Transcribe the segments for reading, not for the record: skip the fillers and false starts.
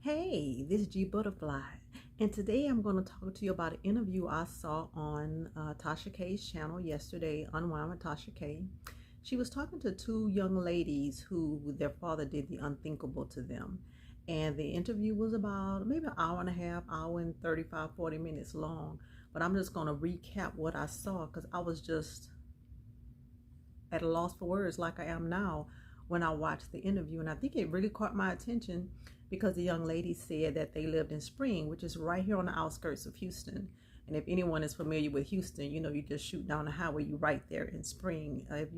Hey, this is G Butterfly, and today I'm going to talk to you about an interview I saw on Tasha K's channel yesterday, Unwind with Tasha K. She was talking to two young ladies who their father did the unthinkable to them, and the interview was about maybe an hour and a half, hour and 35, 40 minutes long, but I'm just going to recap what I saw because I was just at a loss for words like I am now when I watched the interview. And I think it really caught my attention because the young lady said that they lived in Spring, which is right here on the outskirts of Houston. And if anyone is familiar with Houston, you know, you just shoot down the highway, you right there in Spring. If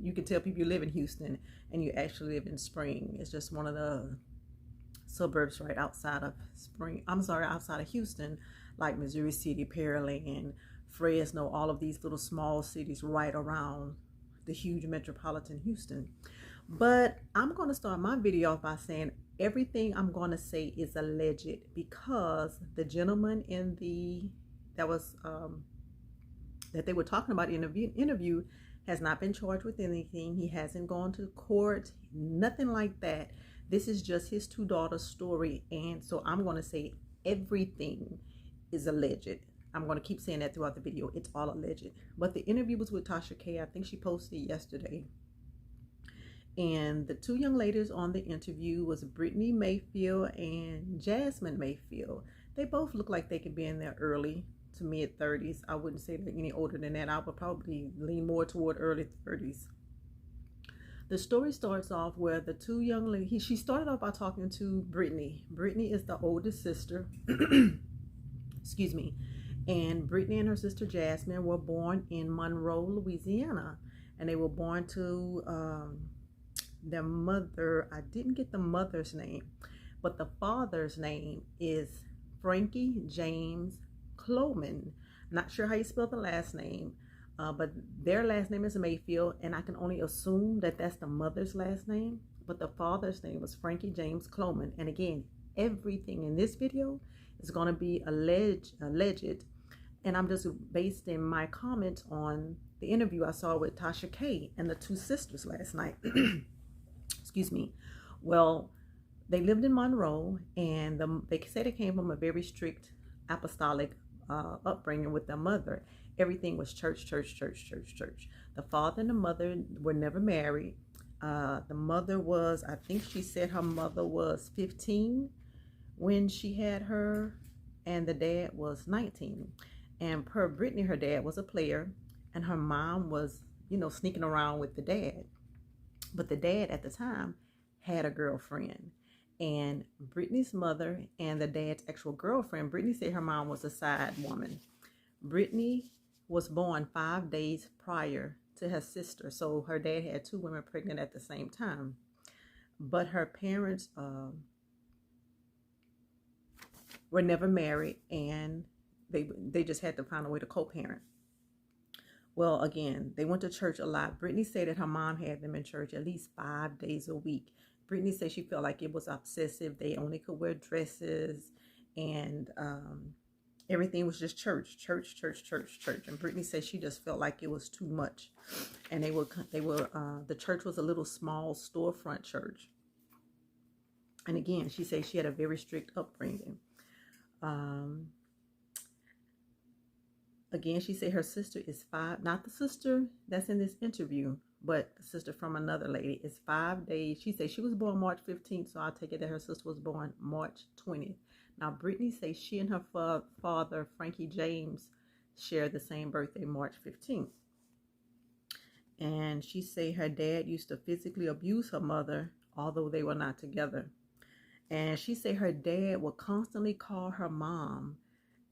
you can tell people you live in Houston and you actually live in Spring. It's just one of the suburbs right outside of outside of Houston, like Missouri City, Pearland, Fresno, all of these little small cities right around the huge metropolitan Houston. But I'm going to start my video off by saying everything I'm going to say is alleged because the gentleman in that they were talking about in the interview has not been charged with anything. He hasn't gone to court, nothing like that. This is just his two daughters' story, and so I'm going to say everything is alleged. I'm going to keep saying that throughout the video. It's all alleged. But the interview was with Tasha K. I think she posted yesterday. And the two young ladies on the interview was Brittany Mayfield and Jasmine Mayfield. They both look like they could be in their early to mid 30s. I wouldn't say they're any older than that. I would probably lean more toward early 30s. The story starts off where the two young ladies, she started off by talking to Brittany. Brittany is the oldest sister. Excuse me. And Brittany and her sister Jasmine were born in Monroe, Louisiana. And they were born to their mother. I didn't get the mother's name, but the father's name is Frankie James Cloman. Not sure how you spell the last name, but their last name is Mayfield, and I can only assume that that's the mother's last name. But the father's name was Frankie James Cloman. And again, everything in this video is going to be alleged, and I'm just basing my comments on the interview I saw with Tasha K and the two sisters last night. Excuse me. Well, they lived in Monroe, and they said they came from a very strict apostolic upbringing with their mother. Everything was church, church, church, church, church. The father and the mother were never married. The mother was, I think she said her mother was 15 when she had her, and the dad was 19. And per Brittany, her dad was a player, and her mom was, you know, sneaking around with the dad. But the dad at the time had a girlfriend. And Brittany's mother and the dad's actual girlfriend, Brittany said her mom was a side woman. Brittany was born 5 days prior to her sister. So her dad had two women pregnant at the same time. But her parents were never married, and they just had to find a way to co-parent. Well, again, they went to church a lot. Brittany said that her mom had them in church at least 5 days a week. Brittany said she felt like it was obsessive. They only could wear dresses, and everything was just church, church, church, church, church. And Brittany said she just felt like it was too much. And the church was a little small storefront church. And again, she said she had a very strict upbringing. Again, she said her sister is 5, not the sister that's in this interview, but the sister from another lady is 5 days. She said she was born March 15th, so I'll take it that her sister was born March 20th. Now, Brittany says she and her father, Frankie James, share the same birthday, March 15th. And she said her dad used to physically abuse her mother, although they were not together. And she said her dad would constantly call her mom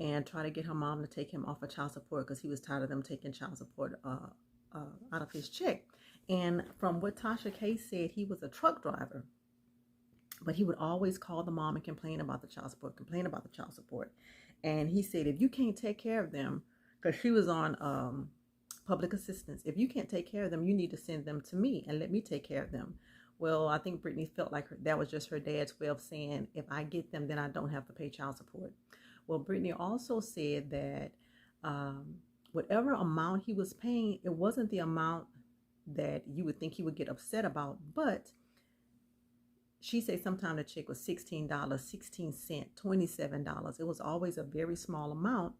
and try to get her mom to take him off of child support because he was tired of them taking child support out of his check. And from what Tasha K said, he was a truck driver, but he would always call the mom and complain about the child support, And he said, if you can't take care of them, because she was on public assistance, if you can't take care of them, you need to send them to me and let me take care of them. Well, I think Brittany felt like that was just her dad's way of saying, if I get them, then I don't have to pay child support. Well, Brittany also said that whatever amount he was paying, it wasn't the amount that you would think he would get upset about, but she said sometimes the check was $16, 16 cents, $27. It was always a very small amount.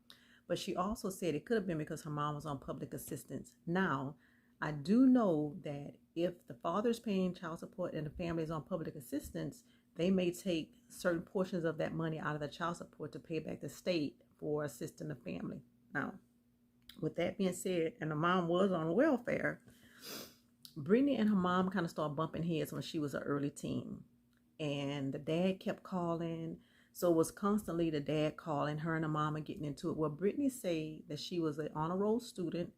But she also said it could have been because her mom was on public assistance. Now, I do know that if the father is paying child support and the family is on public assistance, they may take certain portions of that money out of the child support to pay back the state for assisting the family. Now, with that being said, and the mom was on welfare, Brittany and her mom kind of started bumping heads when she was an early teen. And the dad kept calling. So it was constantly the dad calling her and the mama getting into it. Well, Brittany said that she was an honor roll student.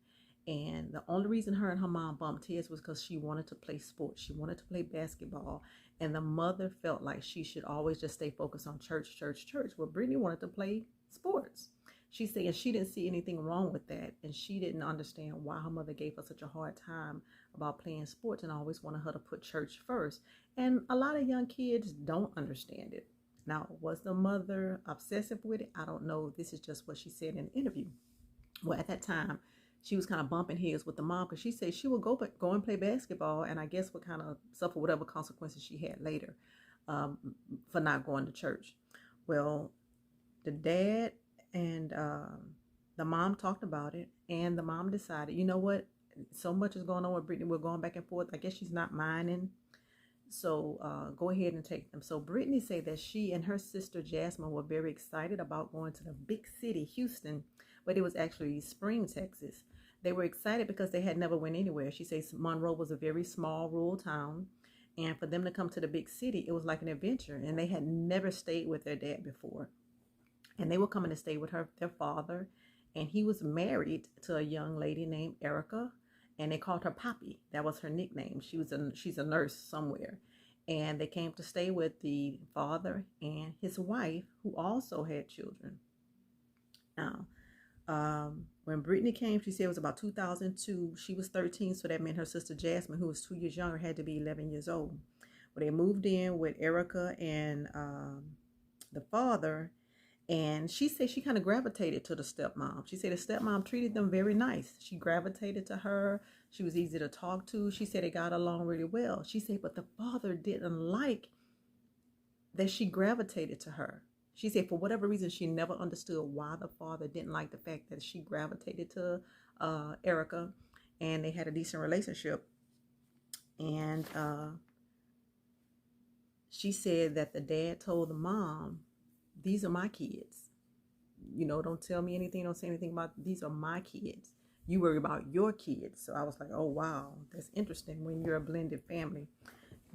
And the only reason her and her mom bumped heads was because she wanted to play sports. She wanted to play basketball. And the mother felt like she should always just stay focused on church, church, church. Well, Brittany wanted to play sports. She said she didn't see anything wrong with that. And she didn't understand why her mother gave her such a hard time about playing sports and always wanted her to put church first. And a lot of young kids don't understand it. Now, was the mother obsessive with it? I don't know. This is just what she said in the interview. Well, at that time, she was kind of bumping heads with the mom because she said she would go and play basketball, and I guess would kind of suffer whatever consequences she had later for not going to church. Well, the dad and the mom talked about it, and the mom decided, you know what? So much is going on with Brittany. We're going back and forth. I guess she's not minding. So go ahead and take them. So Brittany said that she and her sister Jasmine were very excited about going to the big city, Houston, but it was actually Spring, Texas. They were excited because they had never went anywhere. She says Monroe was a very small rural town, and for them to come to the big city, it was like an adventure, and they had never stayed with their dad before. And they were coming to stay with their father, and he was married to a young lady named Erica, and they called her Poppy. That was her nickname. She's a nurse somewhere. And they came to stay with the father and his wife, who also had children. Now, when Brittany came, she said it was about 2002. She was 13, so that meant her sister Jasmine, who was 2 years younger, had to be 11 years old. Well, they moved in with Erica and the father, and she said she kind of gravitated to the stepmom. She said the stepmom treated them very nice. She gravitated to her. She was easy to talk to. She said they got along really well. She said, but the father didn't like that she gravitated to her. She said for whatever reason, she never understood why the father didn't like the fact that she gravitated to Erica, and they had a decent relationship. And she said that the dad told the mom, these are my kids. You know, don't tell me anything. Don't say anything about, these are my kids. You worry about your kids. So I was like, oh, wow, that's interesting when you're a blended family.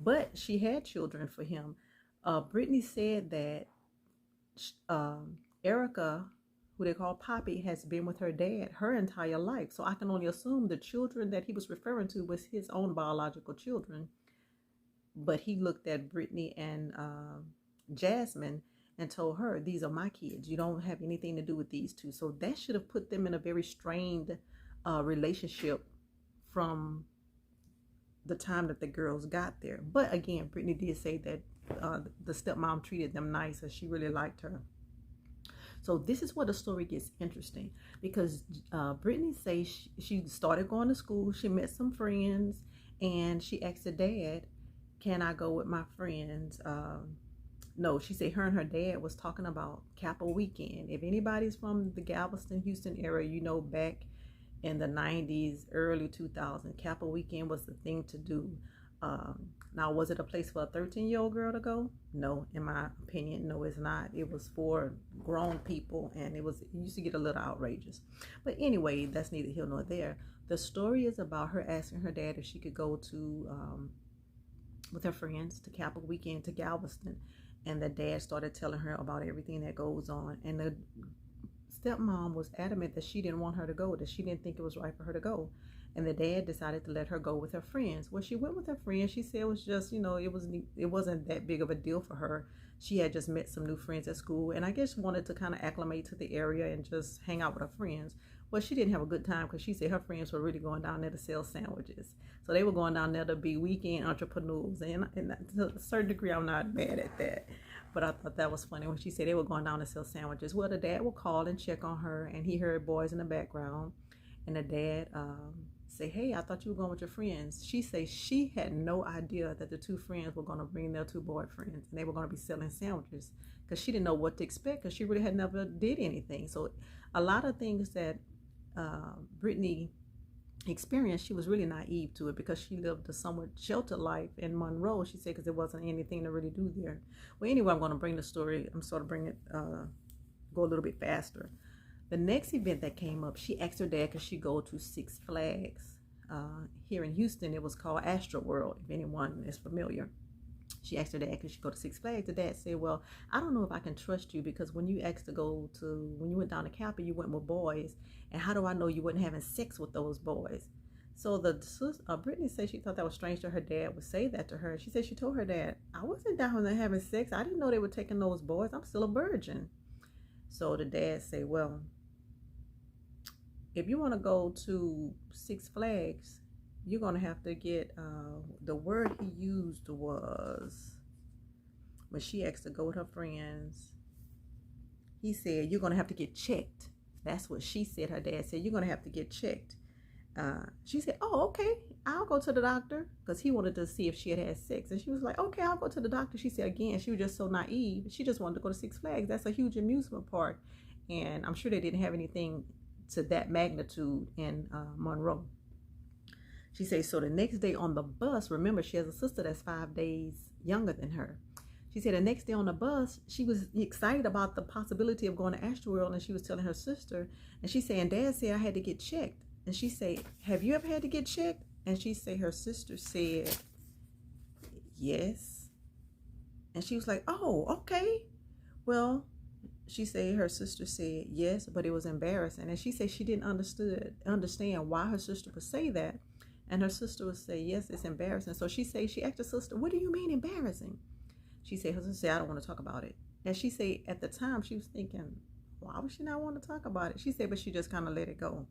But she had children for him. Brittany said that Erica, who they call Poppy, has been with her dad her entire life. So I can only assume the children that he was referring to was his own biological children. But he looked at Brittany and Jasmine and told her, these are my kids. You don't have anything to do with these two. So that should have put them in a very strained relationship from the time that the girls got there. But again, Brittany did say that the stepmom treated them nice, and she really liked her. So this is where the story gets interesting, because Brittany says she started going to school. She met some friends, and she asked her dad, can I go with my friends? No, she said her and her dad was talking about Kappa Weekend. If anybody's from the Galveston, Houston area, you know, back in the 90s, early 2000s, Kappa Weekend was the thing to do. Now, was it a place for a 13-year-old girl to go? No, in my opinion, no, it's not. It was for grown people, and it used to get a little outrageous. But anyway, that's neither here nor there. The story is about her asking her dad if she could go to, with her friends, to Kappa Weekend to Galveston. And the dad started telling her about everything that goes on. And the stepmom was adamant that she didn't want her to go, that she didn't think it was right for her to go. And the dad decided to let her go with her friends. Well, she went with her friends. She said it was just, you know, it wasn't that big of a deal for her. She had just met some new friends at school, and I guess wanted to kind of acclimate to the area and just hang out with her friends. Well, she didn't have a good time because she said her friends were really going down there to sell sandwiches. So they were going down there to be weekend entrepreneurs. And to a certain degree, I'm not mad at that. But I thought that was funny when she said they were going down to sell sandwiches. Well, the dad would call and check on her, and he heard boys in the background. And the dad say, hey, I thought you were going with your friends. She say she had no idea that the two friends were going to bring their two boyfriends and they were going to be selling sandwiches, because she didn't know what to expect, because she really had never did anything. So a lot of things that Brittany experienced, she was really naive to it, because she lived a somewhat sheltered life in Monroe, she said, because there wasn't anything to really do there. Well, anyway, I'm going to bring the story, I'm sort of bring it, go a little bit faster. The next event that came up, she asked her dad, because she go to Six Flags. Here in Houston, it was called Astro World, if anyone is familiar. She asked her dad, because she go to Six Flags. The dad said, well, I don't know if I can trust you, because when you went down to Capitol, you went with boys, and how do I know you wasn't having sex with those boys? So Brittany said she thought that was strange that her dad would say that to her. She said she told her dad, I wasn't down there having sex. I didn't know they were taking those boys. I'm still a virgin. So the dad said, well, if you want to go to Six Flags, you're going to have to get, the word he used was, when she asked to go with her friends, he said, you're going to have to get checked. That's what she said. Her dad said, you're going to have to get checked. She said, oh, okay, I'll go to the doctor, because he wanted to see if she had sex. And she was like, okay, I'll go to the doctor. She said, again, she was just so naive. She just wanted to go to Six Flags. That's a huge amusement park. And I'm sure they didn't have anything to that magnitude in Monroe. She says, so the next day on the bus, remember, she has a sister that's 5 days younger than her. She said the next day on the bus, she was excited about the possibility of going to Astroworld, and she was telling her sister, and she said, and Dad said I had to get checked. And she said, have you ever had to get checked? And she said her sister said, yes. And she was like, oh, okay. Well, she said her sister said yes, but it was embarrassing. And she said she didn't understand why her sister would say that. And her sister would say, yes, it's embarrassing. So she asked her sister, what do you mean embarrassing? She said, her sister said, I don't want to talk about it. And she said at the time she was thinking, why would she not want to talk about it? She said, but she just kind of let it go.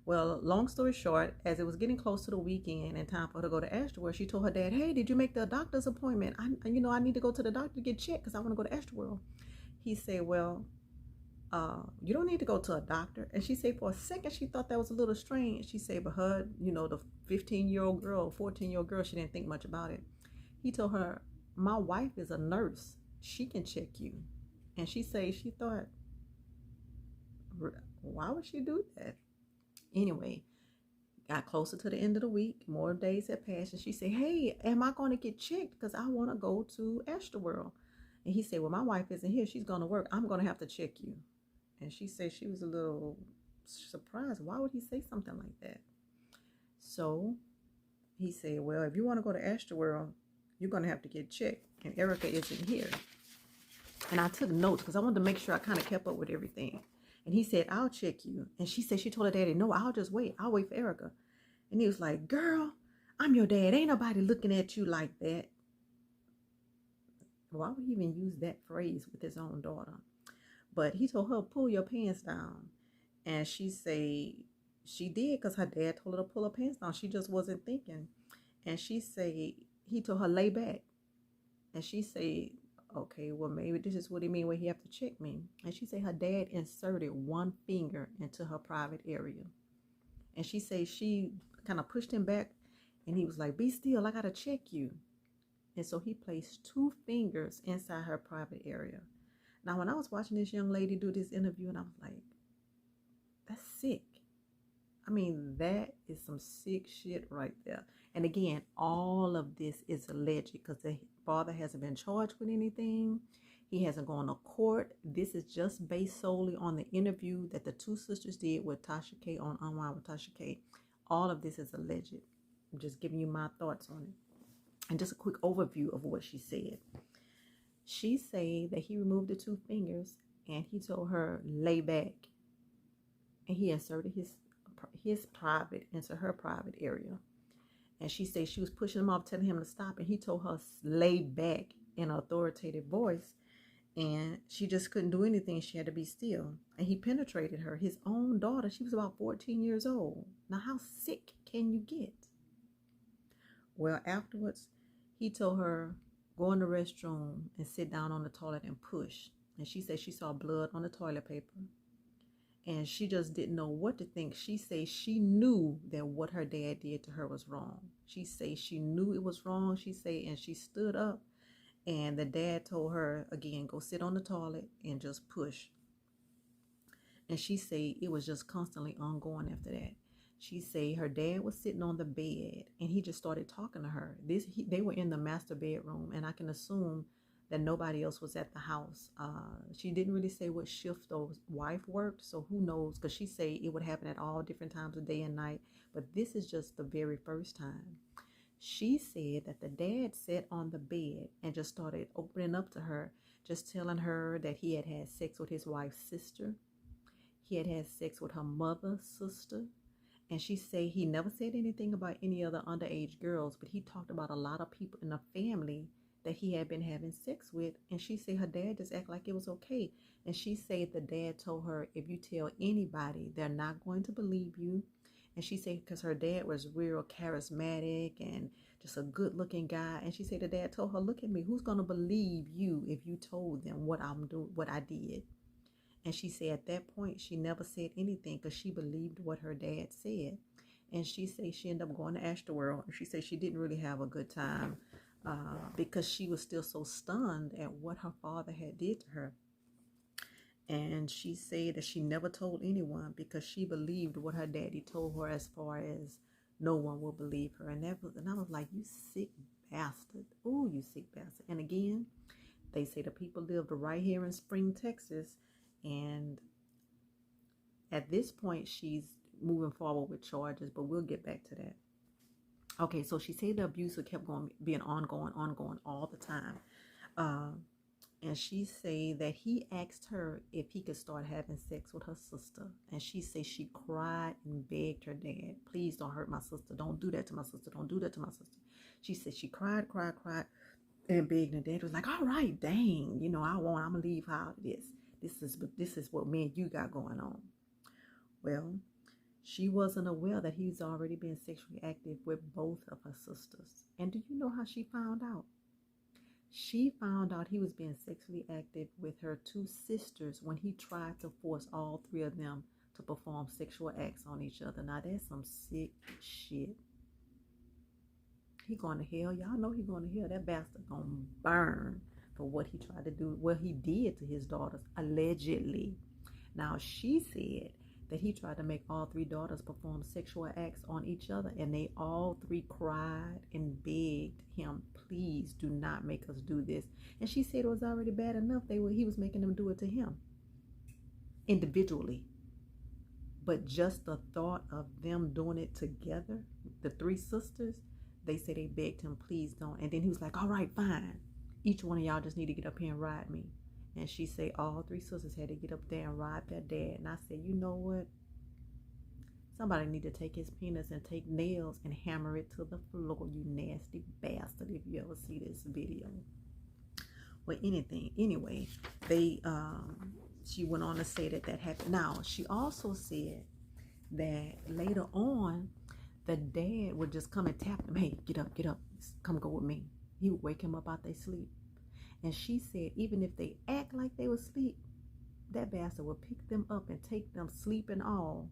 Well, long story short, as it was getting close to the weekend and time for her to go to Astroworld, she told her dad, hey, did you make the doctor's appointment? I need to go to the doctor to get checked, because I want to go to Astroworld. He said, well, you don't need to go to a doctor. And she said for a second she thought that was a little strange. She said, but her, the 15-year-old girl, 14-year-old girl, she didn't think much about it. He told her, my wife is a nurse. She can check you. And she said she thought, why would she do that? Anyway, got closer to the end of the week. More days had passed. And she said, hey, am I going to get checked? Because I want to go to Astroworld. And he said, well, my wife isn't here. She's going to work. I'm going to have to check you. And she said she was a little surprised. Why would he say something like that? So he said, well, if you want to go to Astroworld, you're going to have to get checked. And Erica isn't here. And I took notes because I wanted to make sure I kind of kept up with everything. And he said, I'll check you. And she said, she told her daddy, no, I'll just wait. I'll wait for Erica. And he was like, girl, I'm your dad. Ain't nobody looking at you like that. Why would he even use that phrase with his own daughter? But he told her, pull your pants down. And she said she did, because her dad told her to pull her pants down. She just wasn't thinking. And she said, he told her, lay back. And she said, okay, well, maybe this is what he mean when he have to check me. And she said her dad inserted one finger into her private area. And she said she kind of pushed him back, and he was like, be still, I got to check you. And so he placed 2 fingers inside her private area. Now, when I was watching this young lady do this interview, and I was like, that's sick. I mean, that is some sick shit right there. And again, all of this is alleged, because the father hasn't been charged with anything. He hasn't gone to court. This is just based solely on the interview that the 2 sisters did with Tasha K on Unwind with Tasha K. All of this is alleged. I'm just giving you my thoughts on it. And just a quick overview of what she said. She said that he removed the 2 fingers and he told her, lay back. And he inserted his private into her private area. And she said she was pushing him off, telling him to stop. And he told her, lay back, in an authoritative voice. And she just couldn't do anything. She had to be still. And he penetrated her, his own daughter. She was about 14 years old. Now, how sick can you get? Well, afterwards, he told her, go in the restroom and sit down on the toilet and push. And she said she saw blood on the toilet paper. and she just didn't know what to think. She say she knew that what her dad did to her was wrong. She say she knew it was wrong. She say, and she stood up, and the dad told her again, go sit on the toilet and just push. And she say it was just constantly ongoing after that. She say her dad was sitting on the bed and he just started talking to her. They were in the master bedroom, and I can assume that nobody else was at the house. She didn't really say what shift the wife worked, so who knows? Because she say it would happen at all different times of day and night, but this is just the very first time. She said that the dad sat on the bed and just started opening up to her, just telling her that he had had sex with his wife's sister. He had had sex with her mother's sister. And she said he never said anything about any other underage girls, but he talked about a lot of people in the family that he had been having sex with. And she said her dad just acted like it was okay. And she said the dad told her, if you tell anybody, they're not going to believe you. And she said because her dad was real charismatic and just a good looking guy. And she said the dad told her, look at me, who's going to believe you if you told them what I'm doing, what I did? And she said at that point, she never said anything because she believed what her dad said. And she said she ended up going to Astroworld. And she said she didn't really have a good time because she was still so stunned at what her father had did to her. And she said that she never told anyone because she believed what her daddy told her, as far as no one will believe her. And I was like, you sick bastard. Oh, you sick bastard. And again, they say the people lived right here in Spring, Texas. And at this point, she's moving forward with charges, but we'll get back to that. Okay, so she said the abuse kept being ongoing all the time. And she said that he asked her if he could start having sex with her sister. And she said she cried and begged her dad, please don't hurt my sister. Don't do that to my sister. Don't do that to my sister. She said she cried, and begged. And dad was like, all right, dang, I'm going to leave how it is. This is what me and you got going on. Well, she wasn't aware that he's already been sexually active with both of her sisters. And do you know how she found out? She found out he was being sexually active with her two sisters when he tried to force all three of them to perform sexual acts on each other. Now, that's some sick shit. He going to hell. Y'all know he going to hell. That bastard gonna burn for what he tried to do, what he did to his daughters, allegedly. Now, she said that he tried to make all three daughters perform sexual acts on each other, and they all three cried and begged him, please do not make us do this. And she said it was already bad enough he was making them do it to him individually. But just the thought of them doing it together, the three sisters, they said they begged him, please don't. And then he was like, all right, fine. Each one of y'all just need to get up here and ride me. And she said all three sisters had to get up there and ride their dad. And I said, you know what? Somebody need to take his penis and take nails and hammer it to the floor, you nasty bastard, if you ever see this video. Well, anyway, she went on to say that happened. Now, she also said that later on, the dad would just come and tap him, hey, get up, come go with me. He would wake him up out their sleep. And she said even if they act like they were asleep, that bastard would pick them up and take them, sleep and all,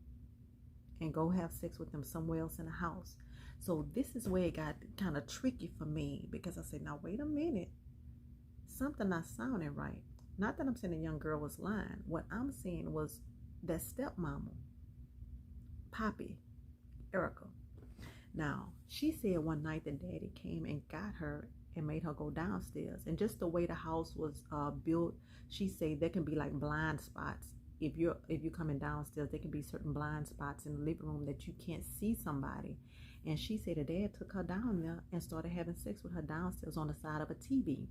and go have sex with them somewhere else in the house. So this is where it got kind of tricky for me, because I said, now wait a minute. Something not sounding right. Not that I'm saying the young girl was lying. What I'm saying was that stepmama, Poppy, Erica. Now, she said one night that daddy came and got her and made her go downstairs. And just the way the house was built, she said there can be like blind spots. If you're coming downstairs, there can be certain blind spots in the living room that you can't see somebody. And she said her dad took her down there and started having sex with her downstairs on the side of a TV.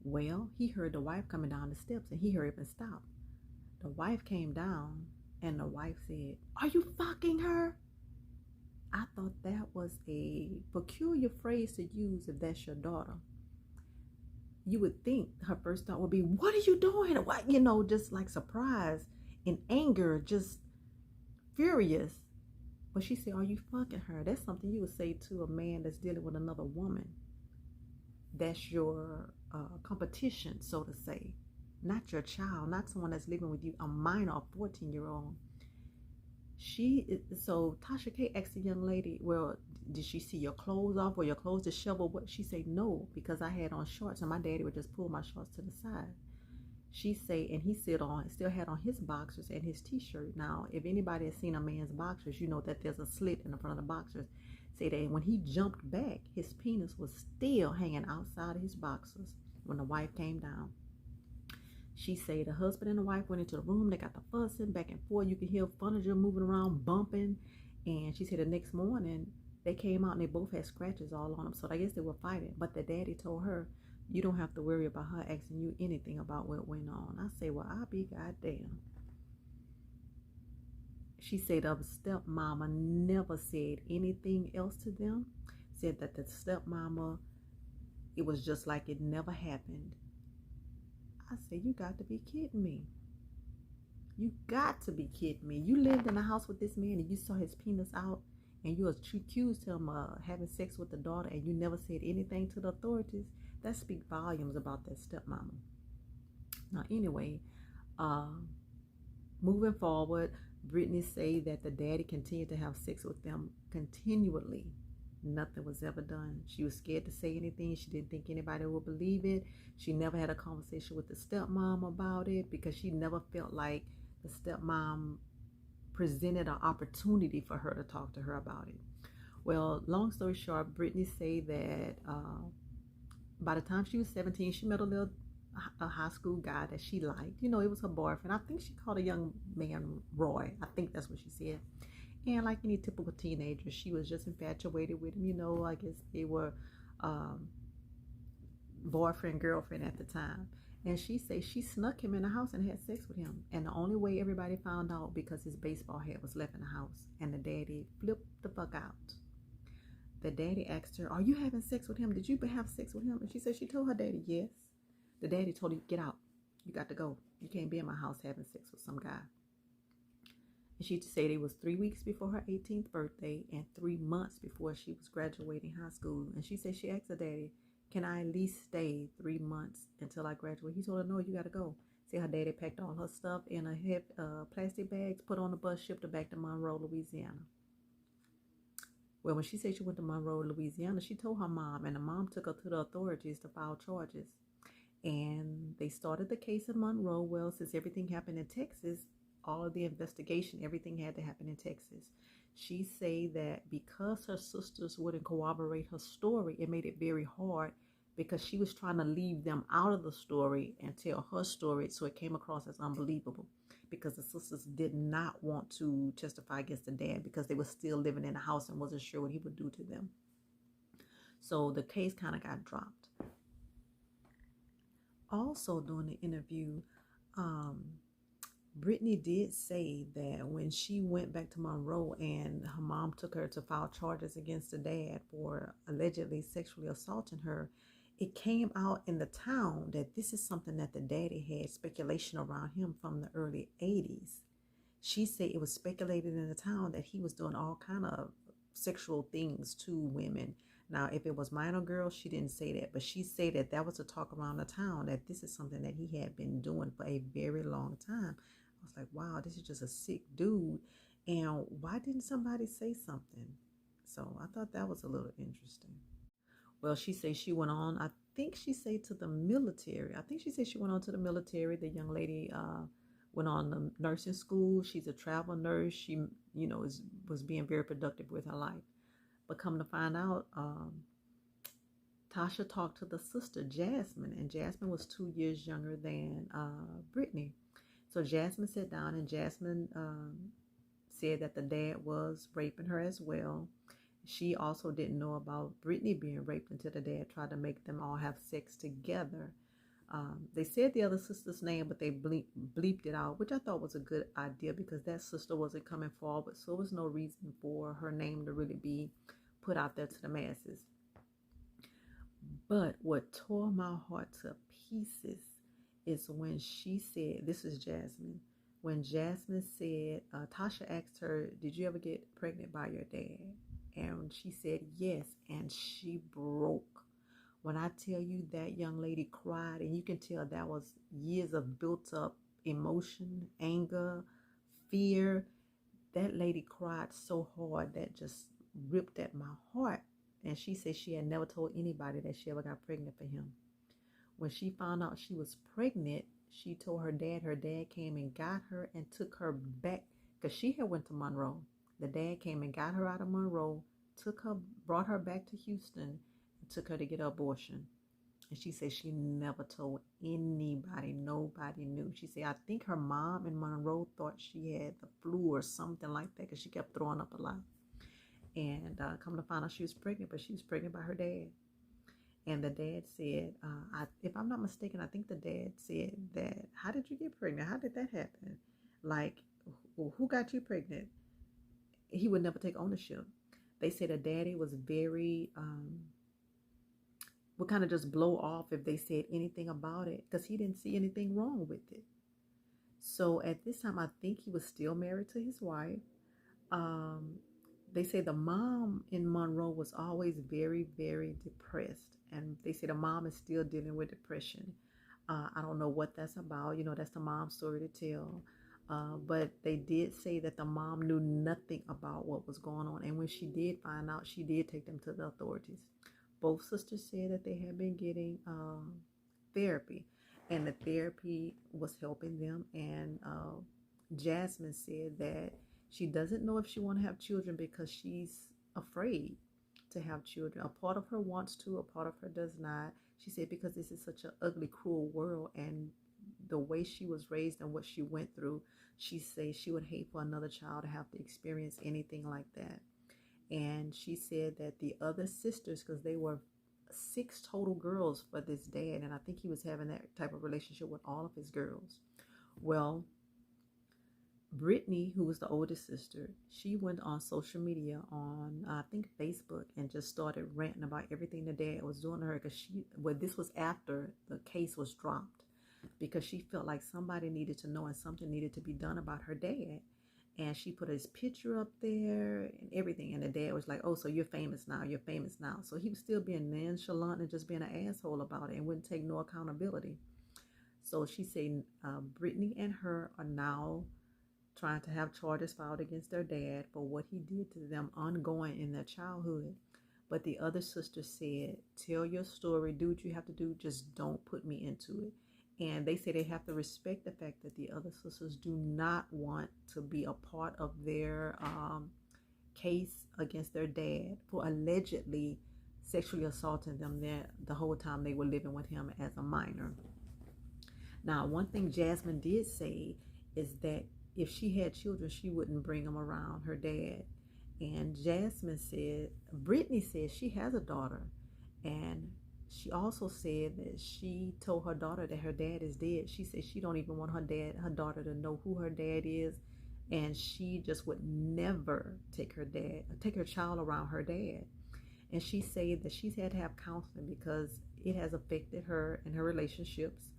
Well, he heard the wife coming down the steps, and he hurried up and stopped. The wife came down, and the wife said, are you fucking her? I thought that was a peculiar phrase to use if that's your daughter. You would think her first thought would be, what are you doing? What, just like surprise and anger, just furious. But she said, are you fucking her? That's something you would say to a man that's dealing with another woman. That's your competition, so to say. not your child, not someone that's living with you, a minor, a 14-year-old. So Tasha K asked the young lady, well, did she see your clothes off or your clothes disheveled? What? She said, no, because I had on shorts and my daddy would just pull my shorts to the side. She said, and he still had on his boxers and his t-shirt. Now, if anybody has seen a man's boxers, you know that there's a slit in the front of the boxers. Say that when he jumped back, his penis was still hanging outside of his boxers when the wife came down. She said the husband and the wife went into the room. They got the fussing back and forth. You can hear furniture moving around, bumping. And she said the next morning they came out and they both had scratches all on them. So I guess they were fighting. But the daddy told her, you don't have to worry about her asking you anything about what went on. I say, well, I'll be goddamn. She said the stepmama never said anything else to them. Said that the stepmama, it was just like it never happened. I said, you got to be kidding me. You got to be kidding me. You lived in a house with this man and you saw his penis out and you accused him of having sex with the daughter and you never said anything to the authorities. That speaks volumes about that stepmama. Now, anyway, moving forward, Brittany said that the daddy continued to have sex with them continually. Nothing was ever done. She was scared to say anything. She didn't think anybody would believe it. She never had a conversation with the stepmom about it because she never felt like the stepmom presented an opportunity for her to talk to her about it. Well, long story short, Brittany said that by the time she was 17, she met a high school guy that she liked. You know, it was her boyfriend. I think she called a young man Roy. I think that's what she said. And like any typical teenager, she was just infatuated with him. You know, I guess they were boyfriend, girlfriend at the time. And she said she snuck him in the house and had sex with him. And the only way everybody found out because his baseball hat was left in the house. And the daddy flipped the fuck out. The daddy asked her, are you having sex with him? Did you have sex with him? And she said she told her daddy, yes. The daddy told her, get out. You got to go. You can't be in my house having sex with some guy. And she said it was 3 weeks before her 18th birthday and 3 months before she was graduating high school. And she said she asked her daddy, can I at least stay 3 months until I graduate? He told her, no, you got to go. See, her daddy packed all her stuff in a plastic bags, put on the bus, shipped her back to Monroe, Louisiana. Well, when she said she went to Monroe, Louisiana, she told her mom, and the mom took her to the authorities to file charges. And they started the case in Monroe. Well, since everything happened in Texas, all of the investigation, everything had to happen in Texas. She said that because her sisters wouldn't corroborate her story, it made it very hard because she was trying to leave them out of the story and tell her story, so it came across as unbelievable because the sisters did not want to testify against the dad because they were still living in the house and wasn't sure what he would do to them. So the case kind of got dropped. Also during the interview, Brittany did say that when she went back to Monroe and her mom took her to file charges against the dad for allegedly sexually assaulting her, it came out in the town that this is something that the daddy had speculation around him from the early 80s. She said it was speculated in the town that he was doing all kind of sexual things to women. Now, if it was minor girls, she didn't say that, but she said that that was a talk around the town, that this is something that he had been doing for a very long time. I was like, wow, this is just a sick dude. And why didn't somebody say something? So I thought that was a little interesting. Well, she said she went on, I think she said to the military. I think she said she went on to the military. The young lady went on the nursing school. She's a travel nurse. She, you know, was being very productive with her life. But come to find out, Tasha talked to the sister, Jasmine, and Jasmine was 2 years younger than Brittany. So Jasmine sat down and Jasmine said that the dad was raping her as well. She also didn't know about Brittany being raped until the dad tried to make them all have sex together. They said the other sister's name, but they bleeped it out, which I thought was a good idea because that sister wasn't coming forward. So there was no reason for her name to really be put out there to the masses. But what tore my heart to pieces is when she said, this is Jasmine, when Jasmine said, Tasha asked her, did you ever get pregnant by your dad? And she said yes, and she broke. When I tell you that young lady cried, and you can tell that was years of built up emotion, anger, fear. That lady cried so hard that just ripped at my heart. And she said she had never told anybody that she ever got pregnant for him. When she found out she was pregnant, she told her dad. Her dad came and got her and took her back because she had went to Monroe. The dad came and got her out of Monroe, brought her back to Houston, and took her to get an abortion. And she said she never told anybody. Nobody knew. She said, I think her mom in Monroe thought she had the flu or something like that because she kept throwing up a lot. And come to find out she was pregnant, but she was pregnant by her dad. And the dad said, if I'm not mistaken, I think the dad said that, how did you get pregnant? How did that happen? Like, who got you pregnant? He would never take ownership. They said the daddy was very, would kind of just blow off if they said anything about it because he didn't see anything wrong with it. So at this time, I think he was still married to his wife. They say the mom in Monroe was always very, very depressed. And they say the mom is still dealing with depression. I don't know what that's about. You know, that's the mom's story to tell. But they did say that the mom knew nothing about what was going on. And when she did find out, she did take them to the authorities. Both sisters said that they had been getting therapy. And the therapy was helping them. And Jasmine said that she doesn't know if she want to have children because she's afraid to have children. A part of her wants to, a part of her does not. She said because this is such an ugly, cruel world, and the way she was raised and what she went through, she said she would hate for another child to have to experience anything like that. And she said that the other sisters, because they were 6 total girls for this dad, and I think he was having that type of relationship with all of his girls. Well, Brittany, who was the oldest sister, she went on social media on, I think, Facebook, and just started ranting about everything the dad was doing to her because this was after the case was dropped because she felt like somebody needed to know and something needed to be done about her dad. And she put his picture up there and everything. And the dad was like, oh, so you're famous now. You're famous now. So he was still being nonchalant and just being an asshole about it and wouldn't take no accountability. So she said Brittany and her are now trying to have charges filed against their dad for what he did to them ongoing in their childhood. But the other sister said, tell your story, do what you have to do, just don't put me into it. And they say they have to respect the fact that the other sisters do not want to be a part of their case against their dad for allegedly sexually assaulting them the whole time they were living with him as a minor. Now, one thing Jasmine did say is that if she had children, she wouldn't bring them around her dad. And Brittany said she has a daughter. And she also said that she told her daughter that her dad is dead. She said she don't even want her daughter to know who her dad is. And she just would never take her child around her dad. And she said that she's had to have counseling because it has affected her in her relationships.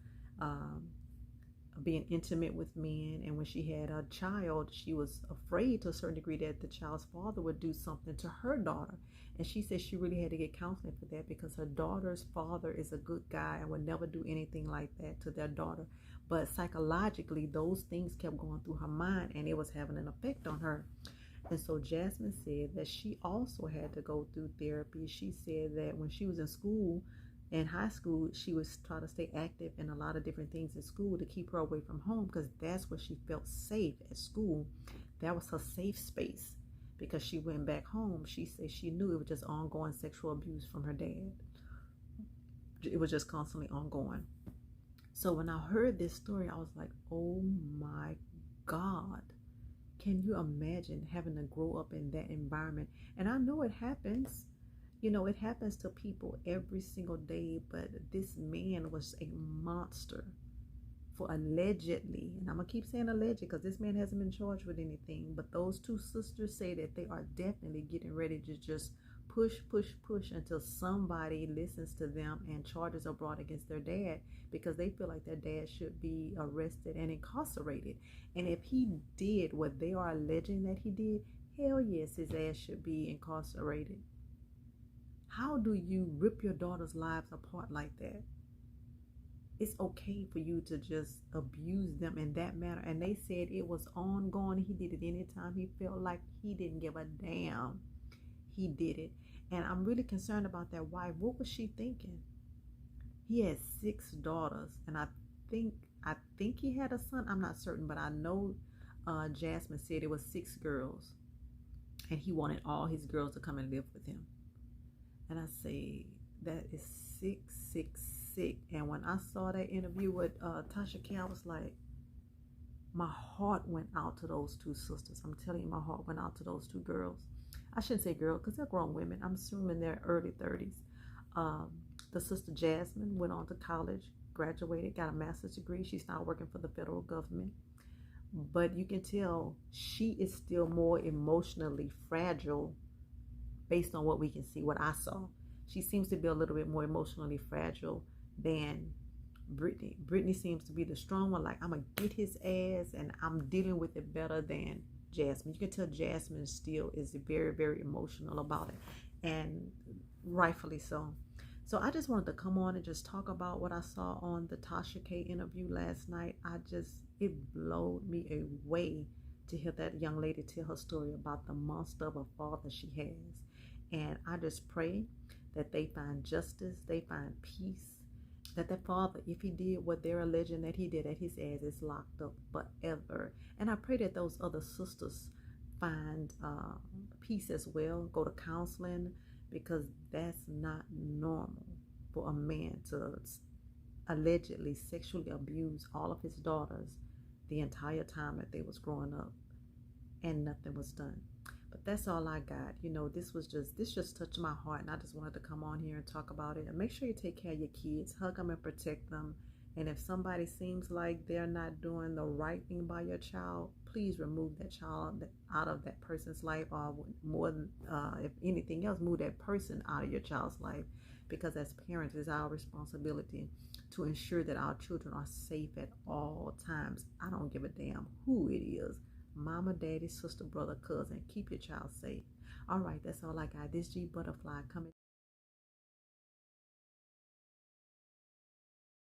Being intimate with men, and when she had a child, she was afraid to a certain degree that the child's father would do something to her daughter. And she said she really had to get counseling for that because her daughter's father is a good guy and would never do anything like that to their daughter. But psychologically, those things kept going through her mind and it was having an effect on her. And so Jasmine said that she also had to go through therapy. She said that when she was in high school, she was trying to stay active in a lot of different things in school to keep her away from home because that's where she felt safe at school. That was her safe space because she went back home. She said she knew it was just ongoing sexual abuse from her dad. It was just constantly ongoing. So when I heard this story, I was like, oh my God. Can you imagine having to grow up in that environment? And I know it happens. You know, it happens to people every single day, but this man was a monster for allegedly, and I'm going to keep saying alleged because this man hasn't been charged with anything, but those 2 sisters say that they are definitely getting ready to just push until somebody listens to them and charges are brought against their dad because they feel like their dad should be arrested and incarcerated. And if he did what they are alleging that he did, hell yes, his ass should be incarcerated. How do you rip your daughter's lives apart like that? It's okay for you to just abuse them in that manner. And they said it was ongoing. He did it anytime he felt like. He didn't give a damn. He did it. And I'm really concerned about that wife. What was she thinking? He had 6 daughters, and I think he had a son. I'm not certain, but I know Jasmine said it was 6 girls, and he wanted all his girls to come and live with him. And I say that is sick, sick, sick. And when I saw that interview with Tasha K, I was like, my heart went out to those 2 sisters. I'm telling you, my heart went out to those 2 girls. I shouldn't say girls because they're grown women. I'm assuming they're early 30s. The sister Jasmine went on to college, graduated, got a master's degree. She's now working for the federal government. But you can tell she is still more emotionally fragile based on what we can see, what I saw. She seems to be a little bit more emotionally fragile than Brittany. Brittany seems to be the strong one, like, I'm going to get his ass and I'm dealing with it better than Jasmine. You can tell Jasmine still is very, very emotional about it, and rightfully so. So I just wanted to come on and just talk about what I saw on the Tasha K interview last night. It blew me away to hear that young lady tell her story about the monster of a father she has. And I just pray that they find justice, they find peace, that father, if he did what they're alleging that he did, that his ass is locked up forever. And I pray that those other sisters find peace as well, go to counseling, because that's not normal for a man to allegedly sexually abuse all of his daughters the entire time that they was growing up and nothing was done. But that's all I got. This just touched my heart, and I just wanted to come on here and talk about it. And make sure you take care of your kids, hug them and protect them. And if somebody seems like they're not doing the right thing by your child, please remove that child out of that person's life, or more than if anything else, move that person out of your child's life. Because as parents, it's our responsibility to ensure that our children are safe at all times. I don't give a damn who it is. Mama, daddy, sister, brother, cousin. Keep your child safe. All right, that's all I got. This G Butterfly coming.